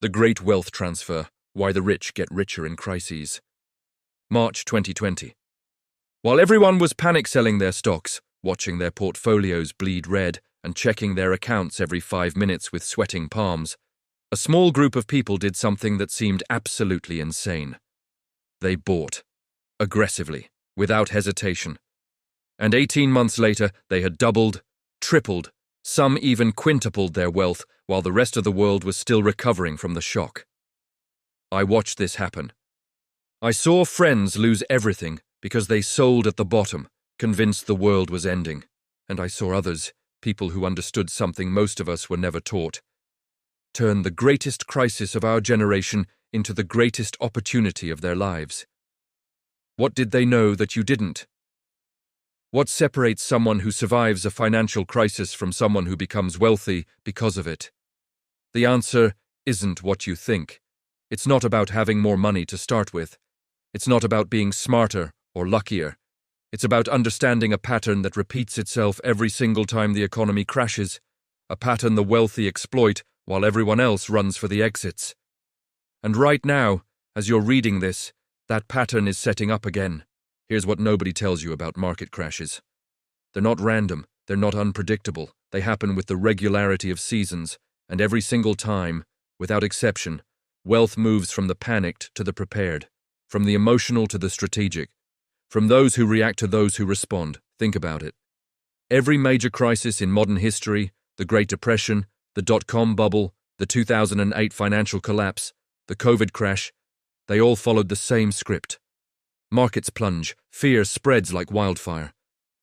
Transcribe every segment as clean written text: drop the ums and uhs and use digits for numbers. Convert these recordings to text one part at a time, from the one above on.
The Great Wealth Transfer, Why the Rich Get Richer in Crises. March 2020. While everyone was panic selling their stocks, watching their portfolios bleed red, and checking their accounts every 5 minutes with sweating palms, a small group of people did something that seemed absolutely insane. They bought. Aggressively, without hesitation. And 18 months later, they had doubled, tripled, some even quintupled their wealth while the rest of the world was still recovering from the shock. I watched this happen. I saw friends lose everything because they sold at the bottom, convinced the world was ending. And I saw others, people who understood something most of us were never taught, turn the greatest crisis of our generation into the greatest opportunity of their lives. What did they know that you didn't? What separates someone who survives a financial crisis from someone who becomes wealthy because of it? The answer isn't what you think. It's not about having more money to start with. It's not about being smarter or luckier. It's about understanding a pattern that repeats itself every single time the economy crashes, a pattern the wealthy exploit while everyone else runs for the exits. And right now, as you're reading this, that pattern is setting up again. Here's what nobody tells you about market crashes. They're not random, they're not unpredictable. They happen with the regularity of seasons, and every single time, without exception, wealth moves from the panicked to the prepared, from the emotional to the strategic, from those who react to those who respond. Think about it. Every major crisis in modern history, the Great Depression, the dot-com bubble, the 2008 financial collapse, the COVID crash, they all followed the same script. Markets plunge, fear spreads like wildfire.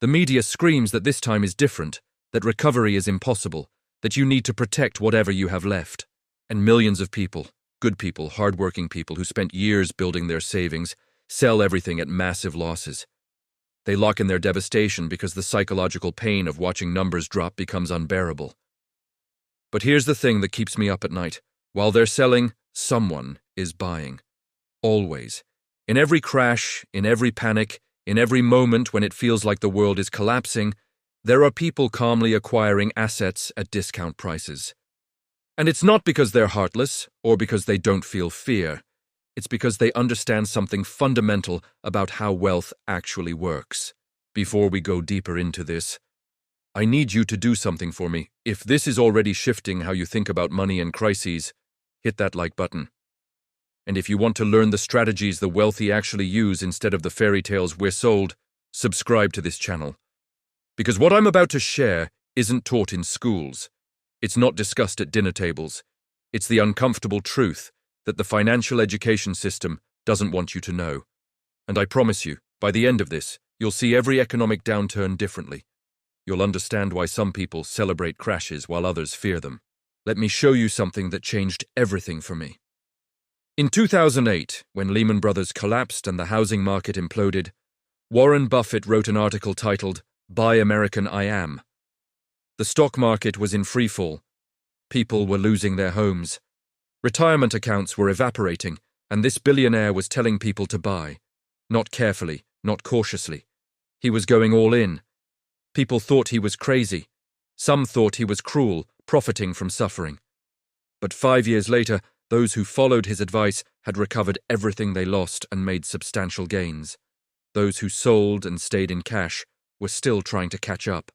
The media screams that this time is different, that recovery is impossible, that you need to protect whatever you have left. And millions of people, good people, hardworking people who spent years building their savings, sell everything at massive losses. They lock in their devastation because the psychological pain of watching numbers drop becomes unbearable. But here's the thing that keeps me up at night. While they're selling, someone is buying. Always. In every crash, in every panic, in every moment when it feels like the world is collapsing, there are people calmly acquiring assets at discount prices. And it's not because they're heartless or because they don't feel fear. It's because they understand something fundamental about how wealth actually works. Before we go deeper into this, I need you to do something for me. If this is already shifting how you think about money and crises, hit that like button. And if you want to learn the strategies the wealthy actually use instead of the fairy tales we're sold, subscribe to this channel. Because what I'm about to share isn't taught in schools. It's not discussed at dinner tables. It's the uncomfortable truth that the financial education system doesn't want you to know. And I promise you, by the end of this, you'll see every economic downturn differently. You'll understand why some people celebrate crashes while others fear them. Let me show you something that changed everything for me. In 2008, when Lehman Brothers collapsed and the housing market imploded, Warren Buffett wrote an article titled, "Buy American I Am." The stock market was in freefall. People were losing their homes. Retirement accounts were evaporating, and this billionaire was telling people to buy. Not carefully, not cautiously. He was going all in. People thought he was crazy. Some thought he was cruel, profiting from suffering. But 5 years later, those who followed his advice had recovered everything they lost and made substantial gains. Those who sold and stayed in cash were still trying to catch up.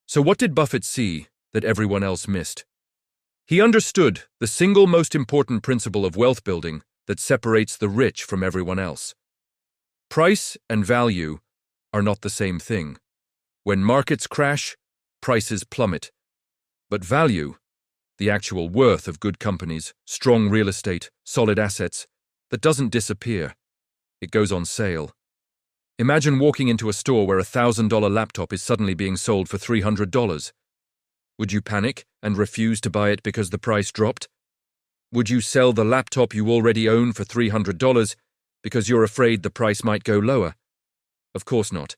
So what did Buffett see that everyone else missed? He understood the single most important principle of wealth building that separates the rich from everyone else. Price and value are not the same thing. When markets crash, prices plummet. But value, the actual worth of good companies, strong real estate, solid assets, that doesn't disappear. It goes on sale. Imagine walking into a store where a $1,000 laptop is suddenly being sold for $300. Would you panic and refuse to buy it because the price dropped? Would you sell the laptop you already own for $300 because you're afraid the price might go lower? Of course not.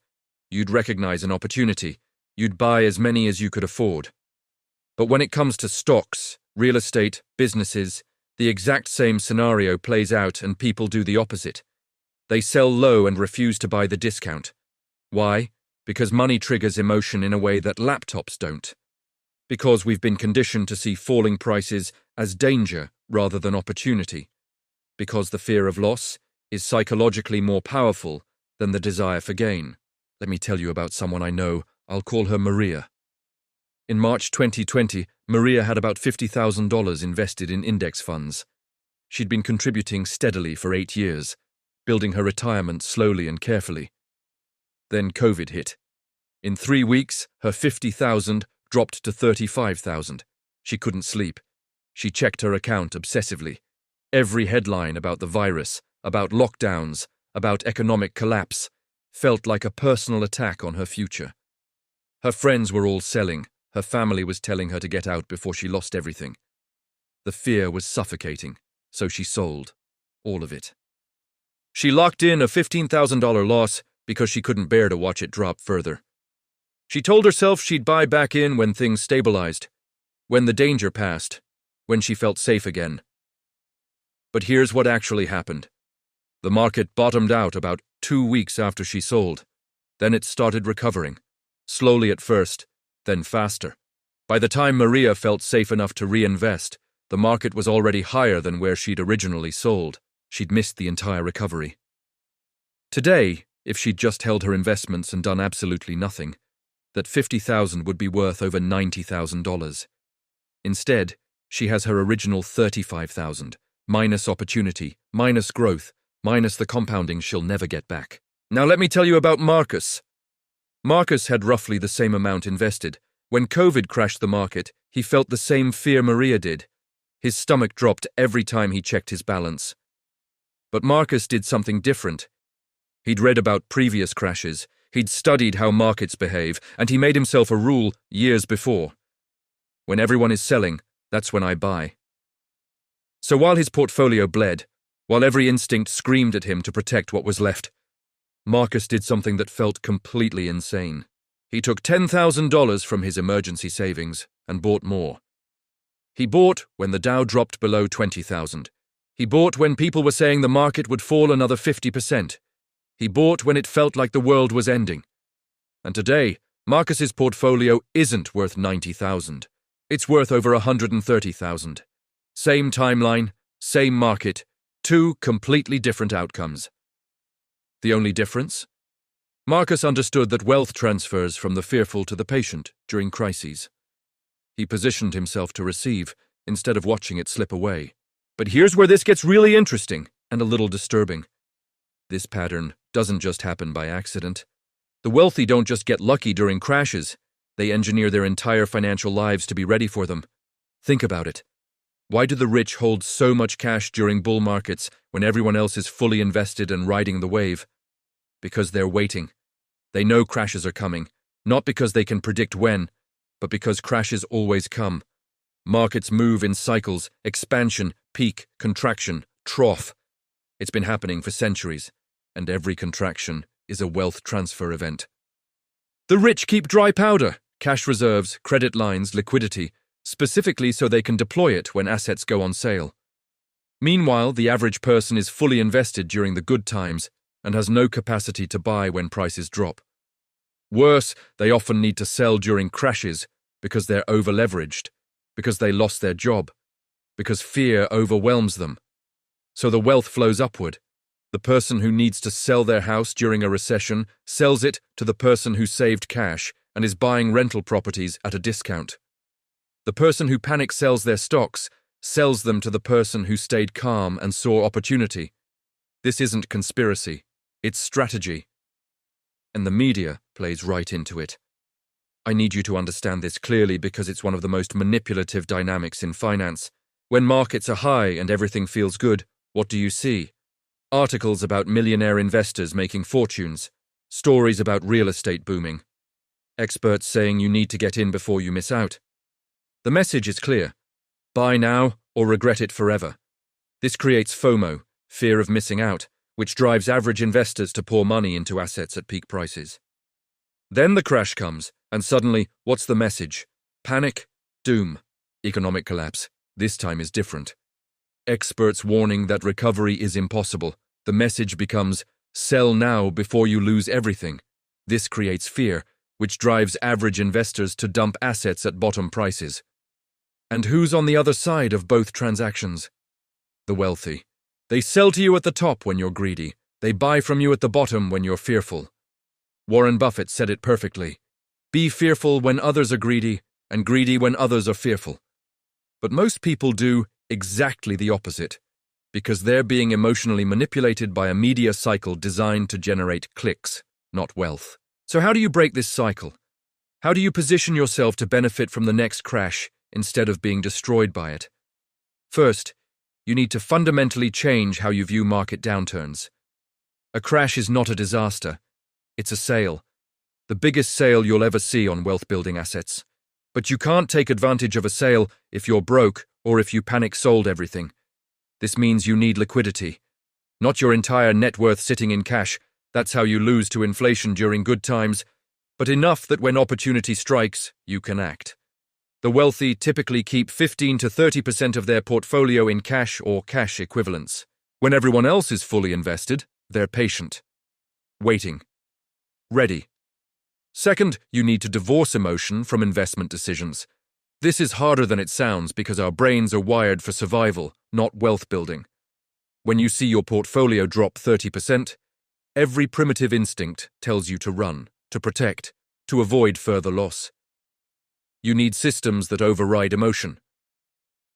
You'd recognize an opportunity. You'd buy as many as you could afford. But when it comes to stocks, real estate, businesses, the exact same scenario plays out and people do the opposite. They sell low and refuse to buy the discount. Why? Because money triggers emotion in a way that laptops don't. Because we've been conditioned to see falling prices as danger rather than opportunity, because the fear of loss is psychologically more powerful than the desire for gain. Let me tell you about someone I know. I'll call her Maria. In March 2020, Maria had about $50,000 invested in index funds. She'd been contributing steadily for 8 years, building her retirement slowly and carefully. Then COVID hit. In 3 weeks, her $50,000 dropped to $35,000. She couldn't sleep. She checked her account obsessively. Every headline about the virus, about lockdowns, about economic collapse, felt like a personal attack on her future. Her friends were all selling. Her family was telling her to get out before she lost everything. The fear was suffocating, so she sold. All of it. She locked in a $15,000 loss because she couldn't bear to watch it drop further. She told herself she'd buy back in when things stabilized, when the danger passed, when she felt safe again. But here's what actually happened. The market bottomed out about 2 weeks after she sold. Then it started recovering, slowly at first, then faster. By the time Maria felt safe enough to reinvest, the market was already higher than where she'd originally sold. She'd missed the entire recovery. Today, if she'd just held her investments and done absolutely nothing, that $50,000 would be worth over $90,000. Instead, she has her original $35,000, minus opportunity, minus growth, minus the compounding she'll never get back. Now let me tell you about Marcus. Marcus had roughly the same amount invested. When COVID crashed the market, he felt the same fear Maria did. His stomach dropped every time he checked his balance. But Marcus did something different. He'd read about previous crashes, he'd studied how markets behave, and he made himself a rule years before. When everyone is selling, that's when I buy. So while his portfolio bled, while every instinct screamed at him to protect what was left, Marcus did something that felt completely insane. He took $10,000 from his emergency savings and bought more. He bought when the Dow dropped below 20,000. He bought when people were saying the market would fall another 50%. He bought when it felt like the world was ending. And today, Marcus's portfolio isn't worth 90,000. It's worth over 130,000. Same timeline, same market, 2 completely different outcomes. The only difference? Marcus understood that wealth transfers from the fearful to the patient during crises. He positioned himself to receive, instead of watching it slip away. But here's where this gets really interesting and a little disturbing. This pattern doesn't just happen by accident. The wealthy don't just get lucky during crashes. They engineer their entire financial lives to be ready for them. Think about it. Why do the rich hold so much cash during bull markets when everyone else is fully invested and riding the wave? Because they're waiting. They know crashes are coming, not because they can predict when, but because crashes always come. Markets move in cycles, expansion, peak, contraction, trough. It's been happening for centuries, and every contraction is a wealth transfer event. The rich keep dry powder, cash reserves, credit lines, liquidity, specifically so they can deploy it when assets go on sale. Meanwhile, the average person is fully invested during the good times and has no capacity to buy when prices drop. Worse, they often need to sell during crashes because they're over-leveraged, because they lost their job, because fear overwhelms them. So the wealth flows upward. The person who needs to sell their house during a recession sells it to the person who saved cash and is buying rental properties at a discount. The person who panic sells their stocks sells them to the person who stayed calm and saw opportunity. This isn't conspiracy, it's strategy. And the media plays right into it. I need you to understand this clearly because it's one of the most manipulative dynamics in finance. When markets are high and everything feels good, what do you see? Articles about millionaire investors making fortunes, stories about real estate booming, experts saying you need to get in before you miss out. The message is clear. Buy now or regret it forever. This creates FOMO, fear of missing out, which drives average investors to pour money into assets at peak prices. Then the crash comes, and suddenly, what's the message? Panic, doom, economic collapse. This time is different. Experts warning that recovery is impossible. The message becomes, sell now before you lose everything. This creates fear, which drives average investors to dump assets at bottom prices. And who's on the other side of both transactions? The wealthy. They sell to you at the top when you're greedy. They buy from you at the bottom when you're fearful. Warren Buffett said it perfectly. Be fearful when others are greedy, and greedy when others are fearful. But most people do exactly the opposite, because they're being emotionally manipulated by a media cycle designed to generate clicks, not wealth. So how do you break this cycle? How do you position yourself to benefit from the next crash instead of being destroyed by it? First, you need to fundamentally change how you view market downturns. A crash is not a disaster. It's a sale. The biggest sale you'll ever see on wealth-building assets. But you can't take advantage of a sale if you're broke or if you panic sold everything. This means you need liquidity. Not your entire net worth sitting in cash. That's how you lose to inflation during good times, but enough that when opportunity strikes, you can act. The wealthy typically keep 15 to 30% of their portfolio in cash or cash equivalents. When everyone else is fully invested, they're patient. Waiting. Ready. Second, you need to divorce emotion from investment decisions. This is harder than it sounds because our brains are wired for survival, not wealth building. When you see your portfolio drop 30%, every primitive instinct tells you to run, to protect, to avoid further loss. You need systems that override emotion.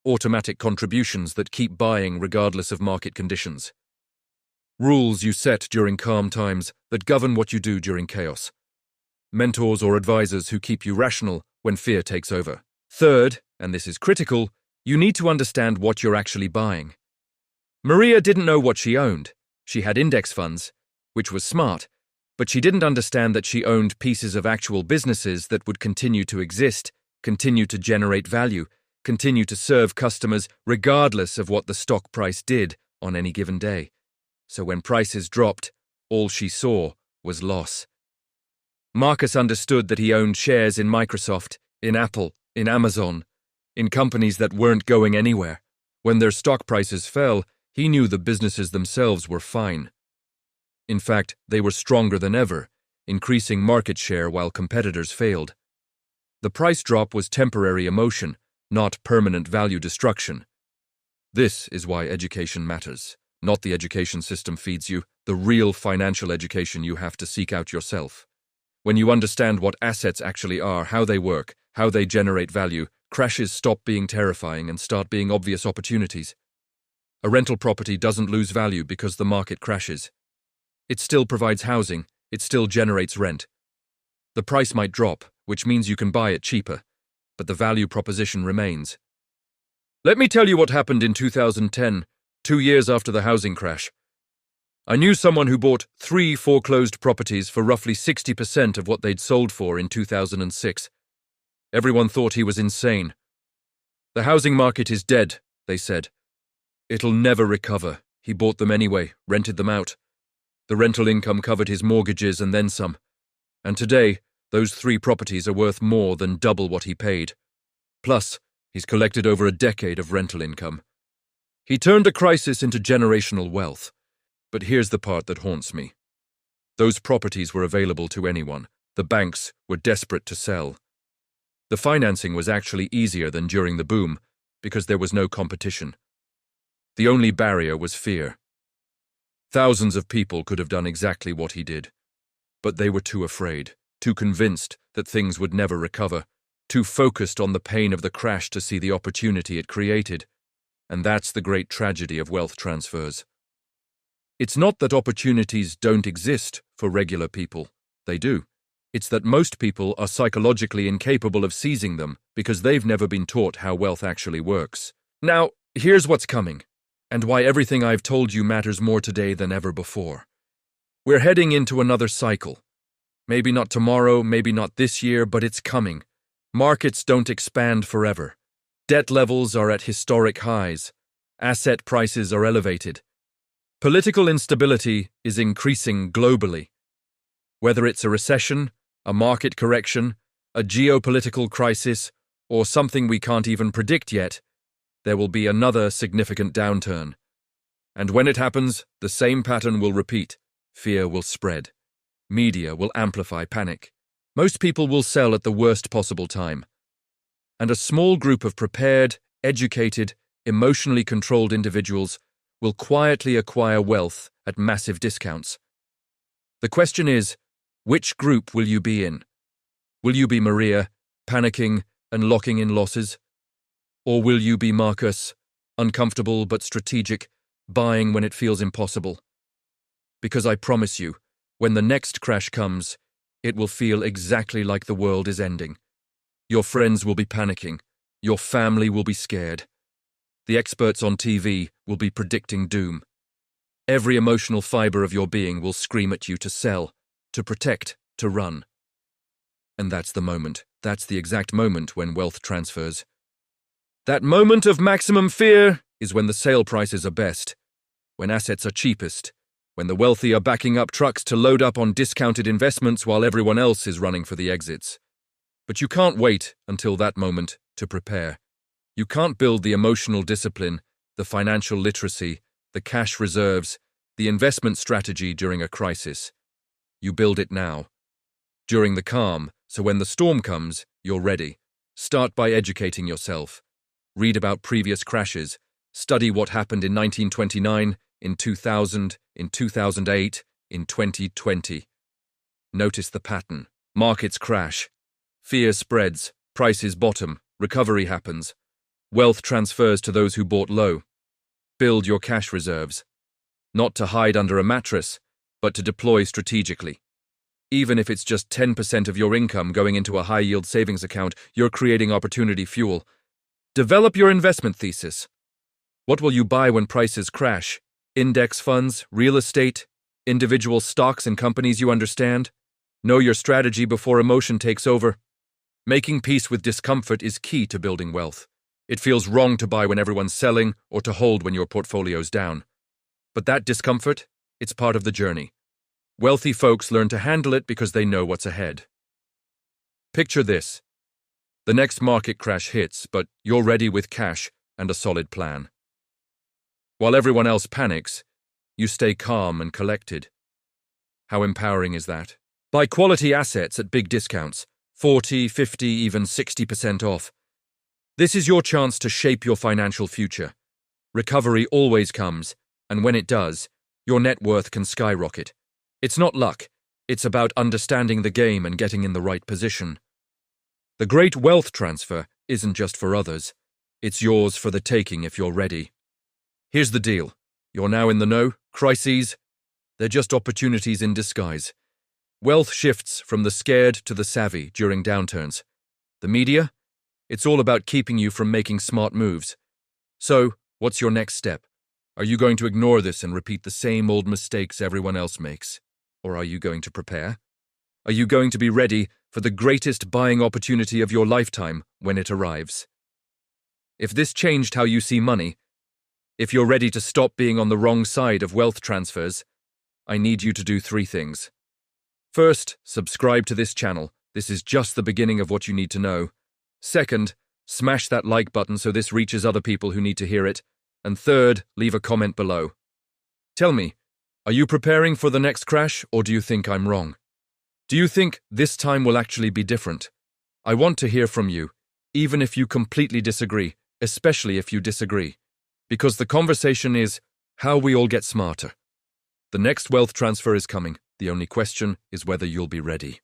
Automatic contributions that keep buying regardless of market conditions. Rules you set during calm times that govern what you do during chaos. Mentors or advisors who keep you rational when fear takes over. Third, and this is critical, you need to understand what you're actually buying. Maria didn't know what she owned. She had index funds, which was smart, but she didn't understand that she owned pieces of actual businesses that would continue to exist, continue to generate value, continue to serve customers regardless of what the stock price did on any given day. So when prices dropped, all she saw was loss. Marcus understood that he owned shares in Microsoft, in Apple, in Amazon, in companies that weren't going anywhere. When their stock prices fell, he knew the businesses themselves were fine. In fact, they were stronger than ever, increasing market share while competitors failed. The price drop was temporary emotion, not permanent value destruction. This is why education matters. Not the education system feeds you, the real financial education you have to seek out yourself. When you understand what assets actually are, how they work, how they generate value, crashes stop being terrifying and start being obvious opportunities. A rental property doesn't lose value because the market crashes. It still provides housing, it still generates rent. The price might drop, which means you can buy it cheaper, but the value proposition remains. Let me tell you what happened in 2010, 2 years after the housing crash. I knew someone who bought 3 foreclosed properties for roughly 60% of what they'd sold for in 2006. Everyone thought he was insane. The housing market is dead, they said. It'll never recover. He bought them anyway, rented them out. The rental income covered his mortgages and then some. And today, those 3 properties are worth more than double what he paid. Plus, he's collected over a decade of rental income. He turned a crisis into generational wealth. But here's the part that haunts me. Those properties were available to anyone. The banks were desperate to sell. The financing was actually easier than during the boom because there was no competition. The only barrier was fear. Thousands of people could have done exactly what he did. But they were too afraid, too convinced that things would never recover, too focused on the pain of the crash to see the opportunity it created. And that's the great tragedy of wealth transfers. It's not that opportunities don't exist for regular people. They do. It's that most people are psychologically incapable of seizing them because they've never been taught how wealth actually works. Now, here's what's coming, and why everything I've told you matters more today than ever before. We're heading into another cycle. Maybe not tomorrow, maybe not this year, but it's coming. Markets don't expand forever. Debt levels are at historic highs. Asset prices are elevated. Political instability is increasing globally. Whether it's a recession, a market correction, a geopolitical crisis, or something we can't even predict yet, there will be another significant downturn. And when it happens, the same pattern will repeat. Fear will spread. Media will amplify panic. Most people will sell at the worst possible time. And a small group of prepared, educated, emotionally controlled individuals will quietly acquire wealth at massive discounts. The question is, which group will you be in? Will you be Maria, panicking and locking in losses? Or will you be Marcus, uncomfortable but strategic, buying when it feels impossible? Because I promise you, when the next crash comes, it will feel exactly like the world is ending. Your friends will be panicking. Your family will be scared. The experts on TV will be predicting doom. Every emotional fiber of your being will scream at you to sell, to protect, to run. And that's the exact moment when wealth transfers. That moment of maximum fear is when the sale prices are best, when assets are cheapest, when the wealthy are backing up trucks to load up on discounted investments while everyone else is running for the exits. But you can't wait until that moment to prepare. You can't build the emotional discipline, the financial literacy, the cash reserves, the investment strategy during a crisis. You build it now. During the calm, so when the storm comes, you're ready. Start by educating yourself. Read about previous crashes. Study what happened in 1929, in 2000, in 2008, in 2020. Notice the pattern. Markets crash. Fear spreads. Prices bottom. Recovery happens. Wealth transfers to those who bought low. Build your cash reserves. Not to hide under a mattress, but to deploy strategically. Even if it's just 10% of your income going into a high-yield savings account, you're creating opportunity fuel. Develop your investment thesis. What will you buy when prices crash? Index funds, real estate, individual stocks and companies you understand? Know your strategy before emotion takes over. Making peace with discomfort is key to building wealth. It feels wrong to buy when everyone's selling or to hold when your portfolio's down. But that discomfort, it's part of the journey. Wealthy folks learn to handle it because they know what's ahead. Picture this. The next market crash hits, but you're ready with cash and a solid plan. While everyone else panics, you stay calm and collected. How empowering is that? Buy quality assets at big discounts, 40, 50, even 60% off. This is your chance to shape your financial future. Recovery always comes, and when it does, your net worth can skyrocket. It's not luck, it's about understanding the game and getting in the right position. The great wealth transfer isn't just for others, it's yours for the taking if you're ready. Here's the deal. You're now in the know. Crises, they're just opportunities in disguise. Wealth shifts from the scared to the savvy during downturns. The media? It's all about keeping you from making smart moves. So, what's your next step? Are you going to ignore this and repeat the same old mistakes everyone else makes? Or are you going to prepare? Are you going to be ready for the greatest buying opportunity of your lifetime when it arrives? If this changed how you see money, if you're ready to stop being on the wrong side of wealth transfers, I need you to do 3 things. First, subscribe to this channel. This is just the beginning of what you need to know. Second, smash that like button so this reaches other people who need to hear it. And third, leave a comment below. Tell me, are you preparing for the next crash, or do you think I'm wrong? Do you think this time will actually be different? I want to hear from you, even if you completely disagree, especially if you disagree. Because the conversation is how we all get smarter. The next wealth transfer is coming. The only question is whether you'll be ready.